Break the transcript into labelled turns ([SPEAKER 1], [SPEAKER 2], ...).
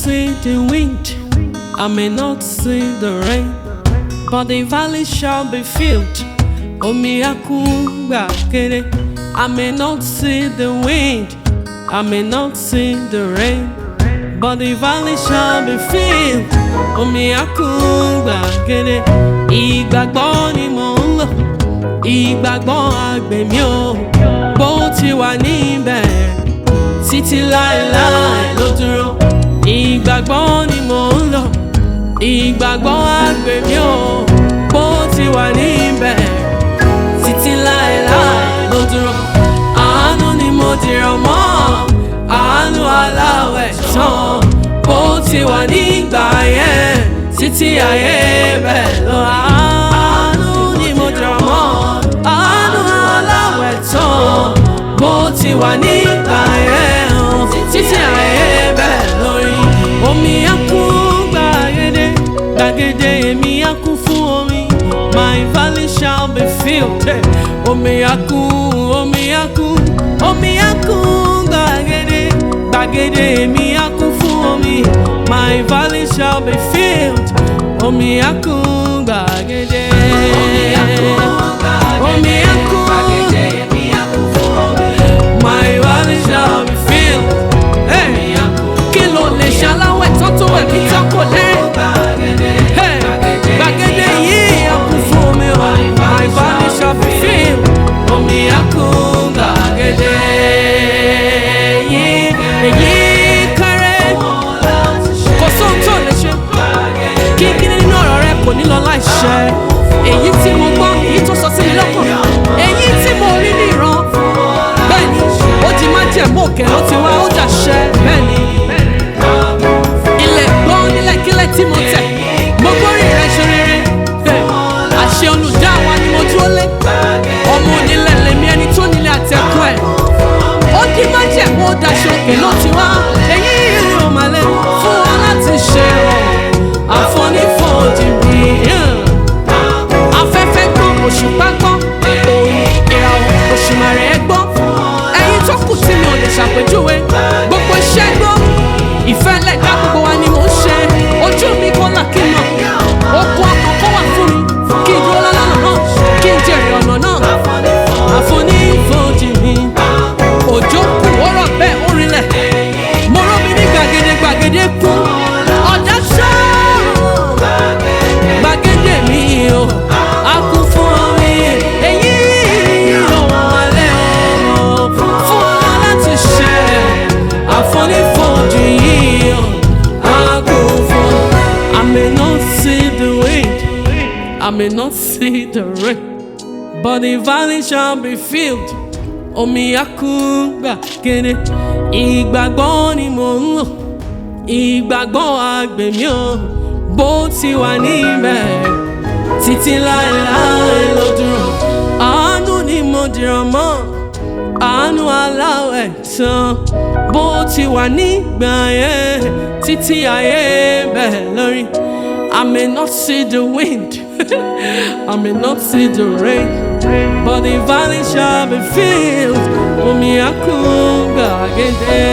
[SPEAKER 1] see the wind, I may not see the rain, but the valley shall be filled. Omi akún gbàgede. I may not see the wind, I may not see the rain, but the valley shall be filled. Omi akún gbàgede. Ìgbàgbọ́ ni mò ń lò, ìgbàgbọ́ àgbèmí o, bó ti wà níbẹ̀ títí láéláé ló dúró. Ìgbàgbọ́ ni mò ń lò, ìgbàgbọ́ àgbèmí o, bó ti wà níbẹ̀ títí láéláé ló dúró. Àánú ni mo dìrọ̀ mọ́, àánú aláwẹ̀ tán, bó ti wà nígbà yẹn títí ayé bẹ́ẹ̀ lọ. Àánú ni mo dìrọ̀ mọ́, àánú aláwẹ̀ tán, bó ti wà nígbà yẹn títí ayé bẹ́ẹ̀ lórí. Omi akún gbàgede, gbàgede èmi akún fún omi. My valley shall be filled. Omi akún, omi akún, omi akún gbàgede, gbàgede èmi akún fún omi. My valley shall be filled. Omi akún gbàgede. Omi akún gbàgede, omi akún gbàgede èmi akún fún omi. My valley shall be filled. Omi akún. Kí ló lè ṣaláwẹ̀ tó tó ẹ̀mí tó kò lẹ́rìn? Gbàgede yìí akún fún omi o. My valley shall be filled. Omi akún gbàgede. Èyí kárẹ́, kò sóhun tó lè ṣe. Kíkiri nínú ọ̀rọ̀ rẹ kò ní lọ láìṣẹ. Èyí tí mo gbọ́, èyí tó sọ sí mi lọ́kàn, èyí tí mo rí ní ìran. Bẹ́ẹ̀ni, ó di májẹ̀mú òkè ló ti wá, ó dàṣẹ. Bẹ́ẹ̀ni, ilẹ̀ gbọ́ nílẹ̀kílẹ̀ tí mo tẹ̀, mo gbórí rẹ ṣe rere. Àṣẹ olùdá wa ni mo dúró lé. Ọmọ onílẹ̀ lèmi ẹni tó nílé àtẹ̀kọ́ ẹ̀. Ó di májẹ̀mú, ó daṣọ òkè ló ti wá. Èyí ìrìn òmàlẹ́ fún wa láti ṣe ọ̀. Àfonífojì bí afẹ́fẹ́ gbọ́, òṣùpá gbọ́, ìràwọ̀ òṣùmàrè gbọ́. Ẹ̀yin tó kù tí mi ò lè ṣàpèjúwe, gbogbo iṣẹ́ gbọ́. Ìfẹ́ lẹ̀dá gbogbo wa ni mò ń ṣe. Ojú mi kò là kí n mọ̀, okun ọkàn kó wà fún mi. Kí n dúró lọ́nà náà, kí n jèrè ọ̀nà náà. Àfonífojì mi, òjò kù ó rọ̀ bẹ́ẹ̀ ó rinlẹ̀. Mo rọ́ mi ní gbàgede, gbàgede kú. Ọ̀dà ṣọ́ọ̀ gbàgede mi o, a kún fún omi. Èyí ọ̀wọ́n alẹ́ ọmọ fún wa láti ṣe. Àfonífojì yìí o, a kún fún. I may not see the wind, I may not see the rain, but the valley shall be filled. Omi akún gbàgede. Ìgbàgbọ́ ni mò ń lò, ìgbàgbọ́ àgbèmí o, bó ti wà níbẹ̀ títí láéláé ló dúró. Àánú ni mo dìrọ̀ mọ́, àánú aláwẹ̀ tán, bó ti wà nígbà yẹn títí ayé bẹ́ẹ̀ lórí. I may not see the wind, I may not see the rain, but the valley shall be filled. Omi akún gbàgede.